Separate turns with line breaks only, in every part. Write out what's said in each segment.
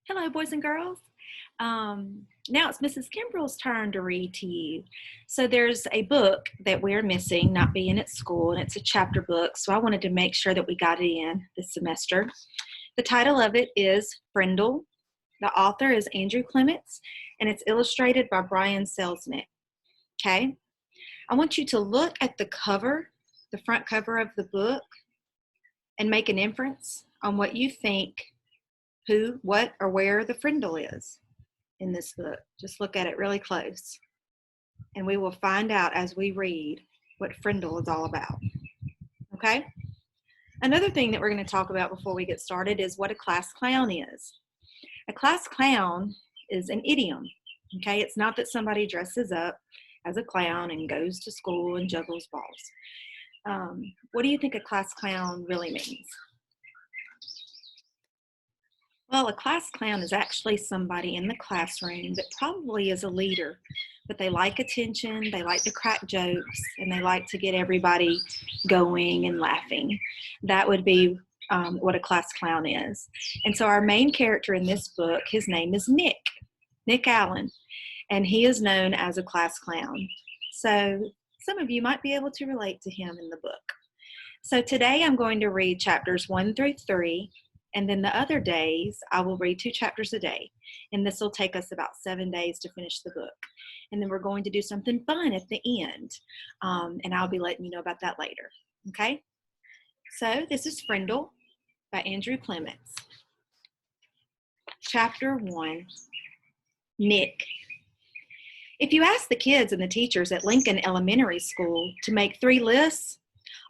Hello, boys and girls. Now it's Mrs. Kimbrell's turn to read to you. So there's a book that we're missing, not being at school, and it's a chapter book. So I wanted to make sure that we got it in this semester. The title of it is Frindle. The author is Andrew Clements, and it's illustrated by Brian Selznick. Okay? I want you to look at the cover, the front cover of the book, and make an inference on what you think who, what, or where the Frindle is in this book. Just look at it really close, and we will find out as we read what Frindle is all about. Okay? Another thing that we're going to talk about before we get started is what a class clown is. A class clown is an idiom. Okay? It's not that somebody dresses up as a clown and goes to school and juggles balls. What do you think a class clown really means? Well, a class clown is actually somebody in the classroom that probably is a leader, but they like attention, they like to crack jokes, and they like to get everybody going and laughing. That would be what a class clown is. And so our main character in this book, his name is Nick Allen, and he is known as a class clown. So some of you might be able to relate to him in the book. So today I'm going to read chapters 1 through 3. And then the other days, I will read 2 chapters a day. And this will take us about 7 days to finish the book. And then we're going to do something fun at the end. And I'll be letting you know about that later. Okay? So this is Frindle by Andrew Clements. Chapter 1, Nick. If you ask the kids and the teachers at Lincoln Elementary School to make 3 lists,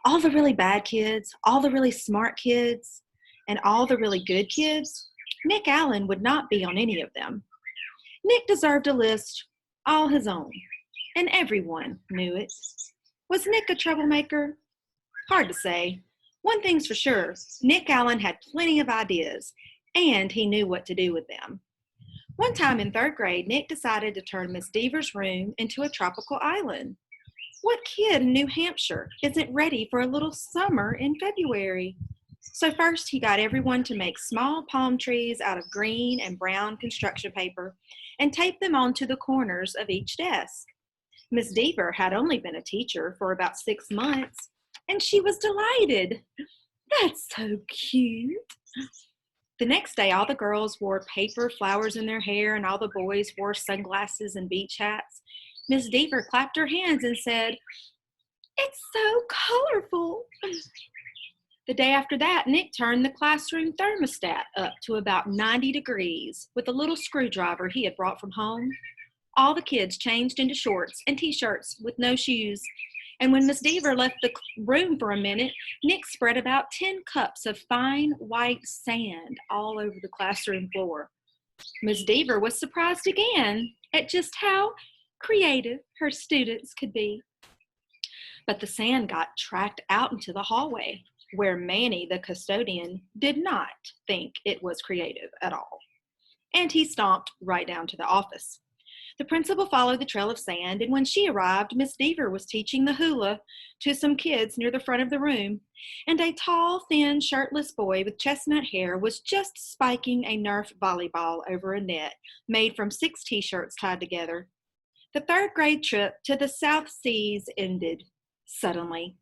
all the really bad kids, all the really smart kids, and all the really good kids, Nick Allen would not be on any of them. Nick deserved a list all his own, and everyone knew it. Was Nick a troublemaker? Hard to say. One thing's for sure, Nick Allen had plenty of ideas, and he knew what to do with them. One time in 3rd grade, Nick decided to turn Miss Deaver's room into a tropical island. What kid in New Hampshire isn't ready for a little summer in February? So first he got everyone to make small palm trees out of green and brown construction paper and tape them onto the corners of each desk. Miss Deaver had only been a teacher for about 6 months, and she was delighted. That's so cute. The next day, all the girls wore paper flowers in their hair, and all the boys wore sunglasses and beach hats. Miss Deaver clapped her hands and said, "It's so colorful." The day after that, Nick turned the classroom thermostat up to about 90 degrees with a little screwdriver he had brought from home. All the kids changed into shorts and t-shirts with no shoes. And when Miss Deaver left the room for a minute, Nick spread about 10 cups of fine white sand all over the classroom floor. Miss Deaver was surprised again at just how creative her students could be. But the sand got tracked out into the hallway, where Manny, the custodian, did not think it was creative at all. And he stomped right down to the office. The principal followed the trail of sand, and when she arrived, Miss Deaver was teaching the hula to some kids near the front of the room, and a tall, thin, shirtless boy with chestnut hair was just spiking a Nerf volleyball over a net made from 6 t-shirts tied together. The 3rd grade trip to the South Seas ended suddenly.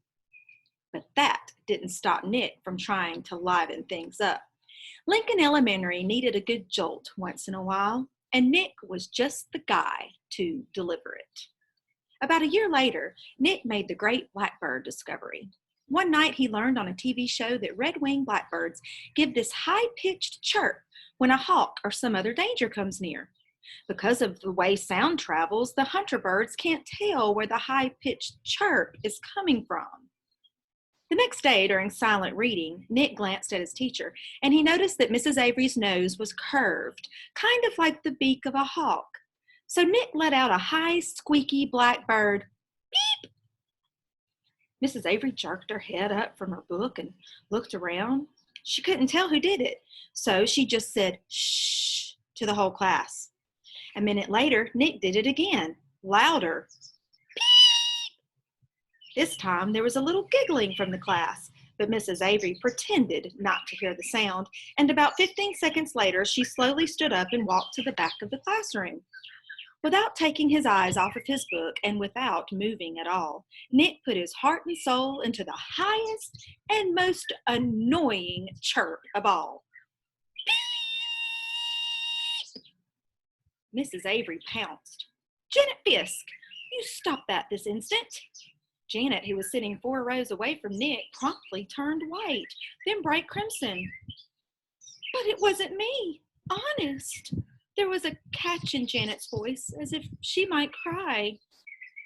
But that didn't stop Nick from trying to liven things up. Lincoln Elementary needed a good jolt once in a while, and Nick was just the guy to deliver it. About a year later, Nick made the great blackbird discovery. One night he learned on a TV show that red-winged blackbirds give this high-pitched chirp when a hawk or some other danger comes near. Because of the way sound travels, the hunter birds can't tell where the high-pitched chirp is coming from. The next day, during silent reading, Nick glanced at his teacher, and he noticed that Mrs. Avery's nose was curved, kind of like the beak of a hawk. So Nick let out a high, squeaky blackbird, beep! Mrs. Avery jerked her head up from her book and looked around. She couldn't tell who did it, so she just said, "Shh," to the whole class. A minute later, Nick did it again, louder. This time there was a little giggling from the class, But Mrs. Avery pretended not to hear the sound, and about 15 seconds later, she slowly stood up and walked to the back of the classroom. Without taking his eyes off of his book and without moving at all, Nick put his heart and soul into the highest and most annoying chirp of all. Mrs. Avery pounced. "Janet Fisk, you stop that this instant." Janet, who was sitting 4 rows away from Nick, promptly turned white, then bright crimson. "But it wasn't me, honest." There was a catch in Janet's voice, as if she might cry.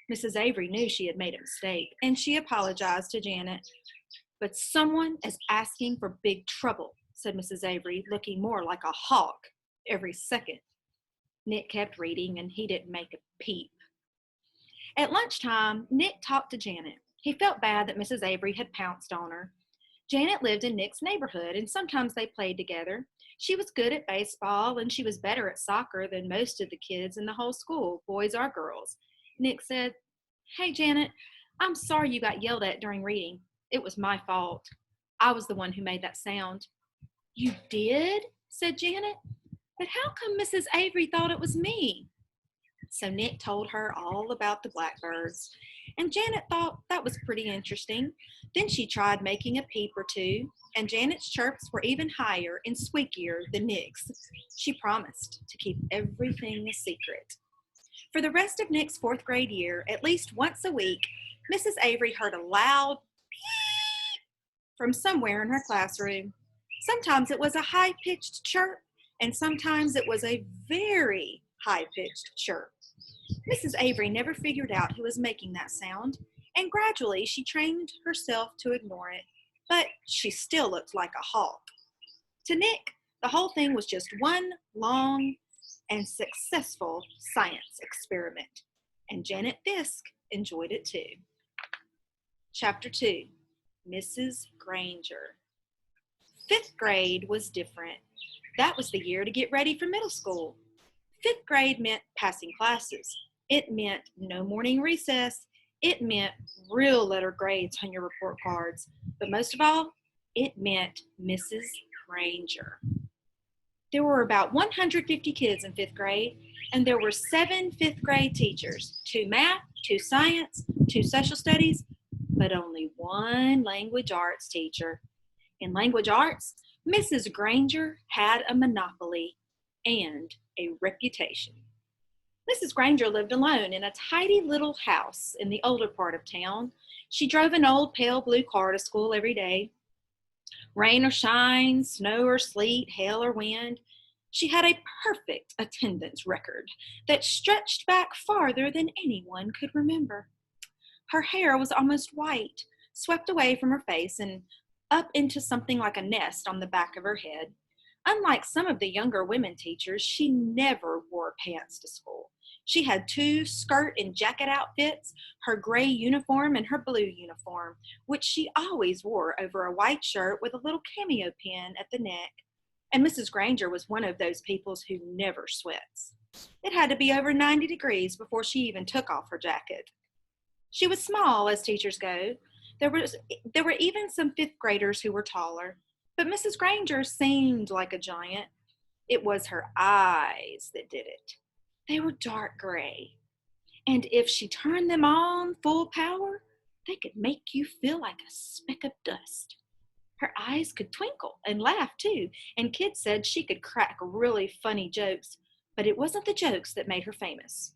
Mrs. Avery knew she had made a mistake, and she apologized to Janet. "But someone is asking for big trouble," said Mrs. Avery, looking more like a hawk every second. Nick kept reading, and he didn't make a peep. At lunchtime, Nick talked to Janet. He felt bad that Mrs. Avery had pounced on her. Janet lived in Nick's neighborhood, and sometimes they played together. She was good at baseball, and she was better at soccer than most of the kids in the whole school, boys or girls. Nick said, "Hey, Janet, I'm sorry you got yelled at during reading. It was my fault. I was the one who made that sound." "You did?" said Janet. "But how come Mrs. Avery thought it was me?" So Nick told her all about the blackbirds, and Janet thought that was pretty interesting. Then she tried making a peep or two, and Janet's chirps were even higher and squeakier than Nick's. She promised to keep everything a secret. For the rest of Nick's 4th grade year, at least once a week, Mrs. Avery heard a loud peep from somewhere in her classroom. Sometimes it was a high-pitched chirp, and sometimes it was a very high-pitched chirp. Mrs. Avery never figured out who was making that sound, and gradually she trained herself to ignore it, but she still looked like a hawk. To Nick, the whole thing was just one long and successful science experiment, and Janet Fisk enjoyed it too. Chapter 2, Mrs. Granger. 5th grade was different. That was the year to get ready for middle school. 5th grade meant passing classes. It meant no morning recess. It meant real letter grades on your report cards. But most of all, it meant Mrs. Granger. There were about 150 kids in 5th grade, and there were 7 5th grade teachers, 2 math, 2 science, 2 social studies, but only 1 language arts teacher. In language arts, Mrs. Granger had a monopoly and a reputation. Mrs. Granger lived alone in a tidy little house in the older part of town. She drove an old pale blue car to school every day. Rain or shine, snow or sleet, hail or wind, she had a perfect attendance record that stretched back farther than anyone could remember. Her hair was almost white, swept away from her face and up into something like a nest on the back of her head. Unlike some of the younger women teachers, she never wore pants to school. She had 2 skirt and jacket outfits, her gray uniform and her blue uniform, which she always wore over a white shirt with a little cameo pin at the neck. And Mrs. Granger was one of those people who never sweats. It had to be over 90 degrees before she even took off her jacket. She was small, as teachers go. There were even some 5th graders who were taller, but Mrs. Granger seemed like a giant. It was her eyes that did it. They were dark gray, and if she turned them on full power, they could make you feel like a speck of dust. Her eyes could twinkle and laugh too, and kids said she could crack really funny jokes, but it wasn't the jokes that made her famous.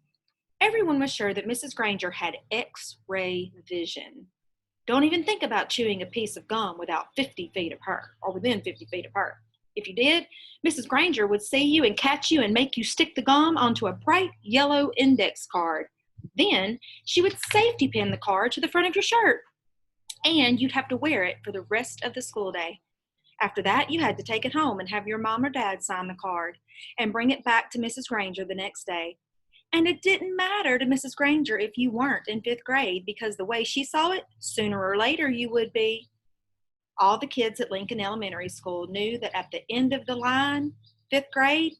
Everyone was sure that Mrs. Granger had X-ray vision. Don't even think about chewing a piece of gum without 50 feet of her, or within 50 feet of her. If you did, Mrs. Granger would see you and catch you and make you stick the gum onto a bright yellow index card. Then she would safety pin the card to the front of your shirt, and you'd have to wear it for the rest of the school day. After that, you had to take it home and have your mom or dad sign the card and bring it back to Mrs. Granger the next day. And it didn't matter to Mrs. Granger if you weren't in 5th grade, because the way she saw it, sooner or later you would be. All the kids at Lincoln Elementary School knew that at the end of the line, 5th grade,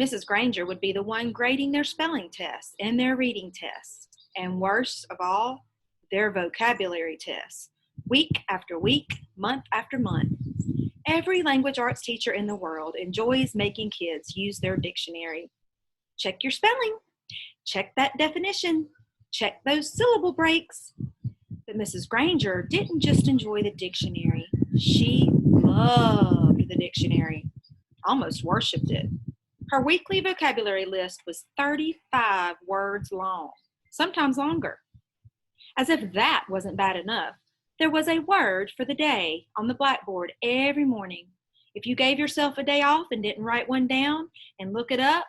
Mrs. Granger would be the one grading their spelling tests and their reading tests, and worst of all, their vocabulary tests, week after week month after month. Every language arts teacher in the world enjoys making kids use their dictionary. Check your spelling. Check that definition. Check those syllable breaks. But Mrs. Granger didn't just enjoy the dictionary. She loved the dictionary, almost worshipped it. Her weekly vocabulary list was 35 words long, sometimes longer. As if that wasn't bad enough, there was a word for the day on the blackboard every morning. If you gave yourself a day off and didn't write one down and look it up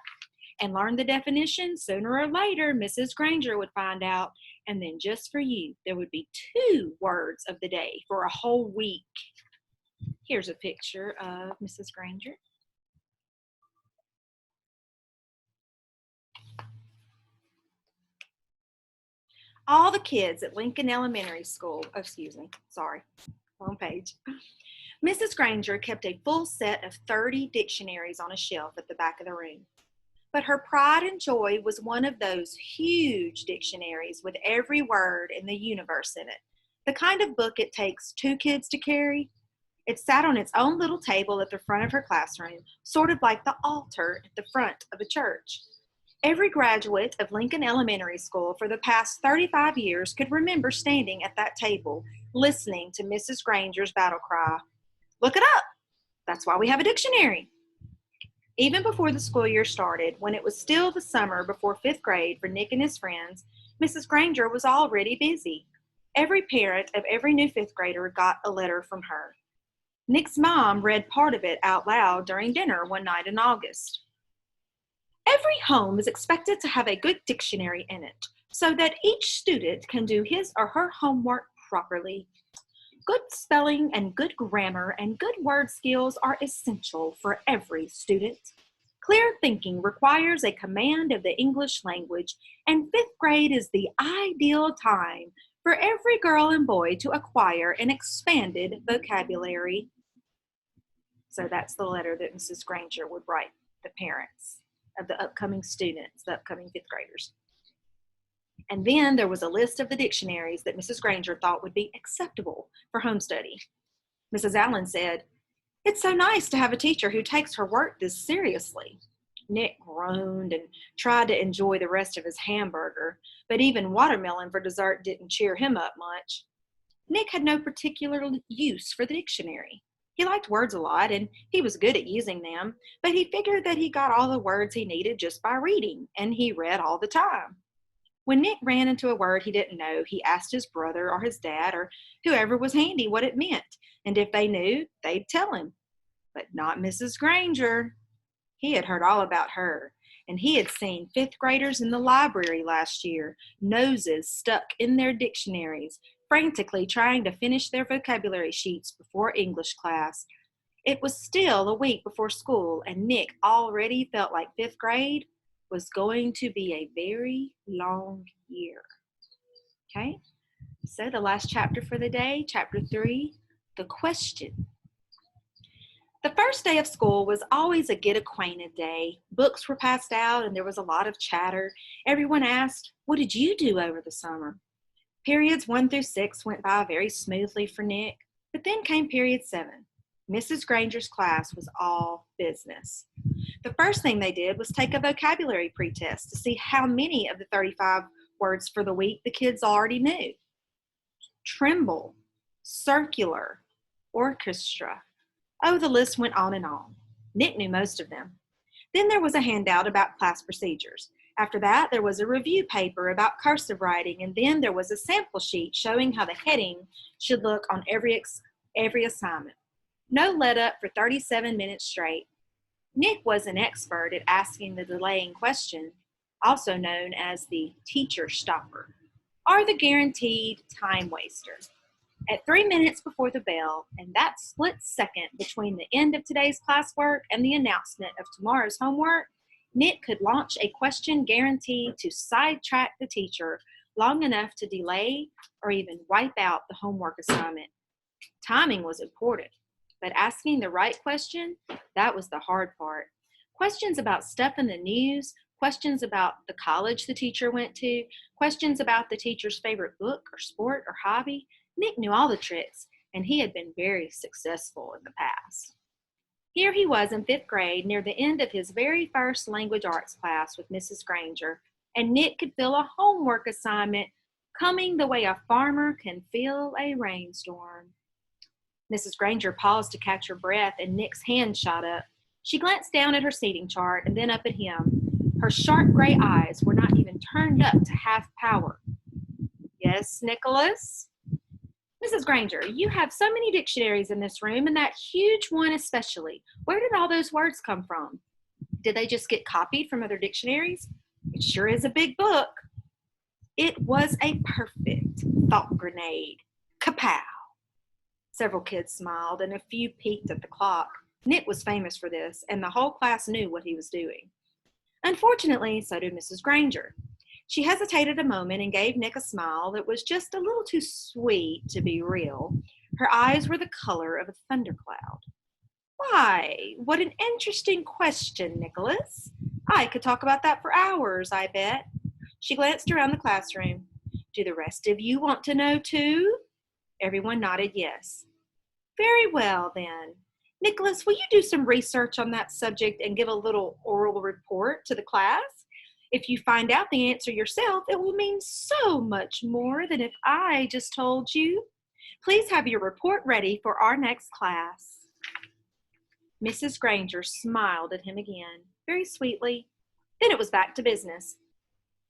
and learn the definition, sooner or later Mrs. Granger would find out, and then just for you, there would be 2 words of the day for a whole week. Here's a picture of Mrs. Granger. All the kids at Lincoln Elementary School, wrong page. Mrs. Granger kept a full set of 30 dictionaries on a shelf at the back of the room. But her pride and joy was one of those huge dictionaries with every word in the universe in it, the kind of book it takes 2 kids to carry. It sat on its own little table at the front of her classroom, sort of like the altar at the front of a church. Every graduate of Lincoln Elementary School for the past 35 years could remember standing at that table, listening to Mrs. Granger's battle cry, "Look it up! That's why we have a dictionary." Even before the school year started, when it was still the summer before 5th grade for Nick and his friends, Mrs. Granger was already busy. Every parent of every new 5th grader got a letter from her. Nick's mom read part of it out loud during dinner one night in August. "Every home is expected to have a good dictionary in it, so that each student can do his or her homework properly. Good spelling and good grammar and good word skills are essential for every student. Clear thinking requires a command of the English language, and 5th grade is the ideal time for every girl and boy to acquire an expanded vocabulary." So that's the letter that Mrs. Granger would write the parents of the upcoming students, the upcoming 5th graders. And then there was a list of the dictionaries that Mrs. Granger thought would be acceptable for home study. Mrs. Allen said, "It's so nice to have a teacher who takes her work this seriously." Nick groaned and tried to enjoy the rest of his hamburger, but even watermelon for dessert didn't cheer him up much. Nick had no particular use for the dictionary. He liked words a lot, and he was good at using them, but he figured that he got all the words he needed just by reading, and he read all the time. When Nick ran into a word he didn't know, he asked his brother or his dad or whoever was handy what it meant, and if they knew, they'd tell him. But not Mrs. Granger. He had heard all about her, and he had seen 5th graders in the library last year, noses stuck in their dictionaries, frantically trying to finish their vocabulary sheets before English class. It was still a week before school, and Nick already felt like 5th grade was going to be a very long year. Okay, so the last chapter for the day, chapter 3, the question. The first day of school was always a get acquainted day. Books were passed out and there was a lot of chatter. Everyone asked, "What did you do over the summer?" Periods 1 through 6 went by very smoothly for Nick, but then came period 7. Mrs. Granger's class was all business. The first thing they did was take a vocabulary pretest to see how many of the 35 words for the week the kids already knew. Tremble, circular, orchestra. Oh, the list went on and on. Nick knew most of them. Then there was a handout about class procedures. After that, there was a review paper about cursive writing, and then there was a sample sheet showing how the heading should look on every assignment. No let up for 37 minutes straight. Nick was an expert at asking the delaying question, also known as the teacher stopper, or the guaranteed time waster. At 3 minutes before the bell, and that split second between the end of today's classwork and the announcement of tomorrow's homework, Nick could launch a question guaranteed to sidetrack the teacher long enough to delay or even wipe out the homework assignment. Timing was important, but asking the right question, that was the hard part. Questions about stuff in the news, questions about the college the teacher went to, questions about the teacher's favorite book or sport or hobby. Nick knew all the tricks, and he had been very successful in the past. Here he was in 5th grade, near the end of his very first language arts class with Mrs. Granger, and Nick could feel a homework assignment coming the way a farmer can feel a rainstorm. Mrs. Granger paused to catch her breath, and Nick's hand shot up. She glanced down at her seating chart and then up at him. Her sharp gray eyes were not even turned up to half power. "Yes, Nicholas?" "Mrs. Granger, you have so many dictionaries in this room, and that huge one especially. Where did all those words come from? Did they just get copied from other dictionaries? It sure is a big book." It was a perfect thought grenade. Kapow! Several kids smiled, and a few peeked at the clock. Nick was famous for this, and the whole class knew what he was doing. Unfortunately, so did Mrs. Granger. She hesitated a moment and gave Nick a smile that was just a little too sweet to be real. Her eyes were the color of a thundercloud. "Why, what an interesting question, Nicholas. I could talk about that for hours, I bet." She glanced around the classroom. "Do the rest of you want to know too?" Everyone nodded yes. "Very well, then. Nicholas, will you do some research on that subject and give a little oral report to the class? If you find out the answer yourself, it will mean so much more than if I just told you. Please have your report ready for our next class." Mrs. Granger smiled at him again, very sweetly. Then it was back to business.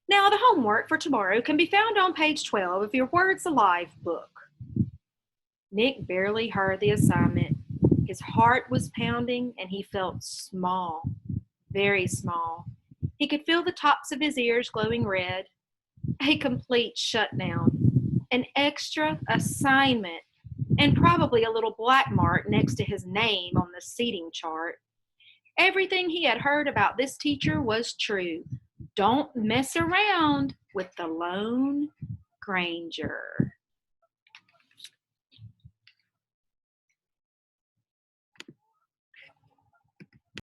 "Now, the homework for tomorrow can be found on page 12 of your Words Alive book." Nick barely heard the assignment. His heart was pounding, and he felt small, very small. He could feel the tops of his ears glowing red. A complete shutdown, an extra assignment, and probably a little black mark next to his name on the seating chart. Everything he had heard about this teacher was true. Don't mess around with the Lone Granger.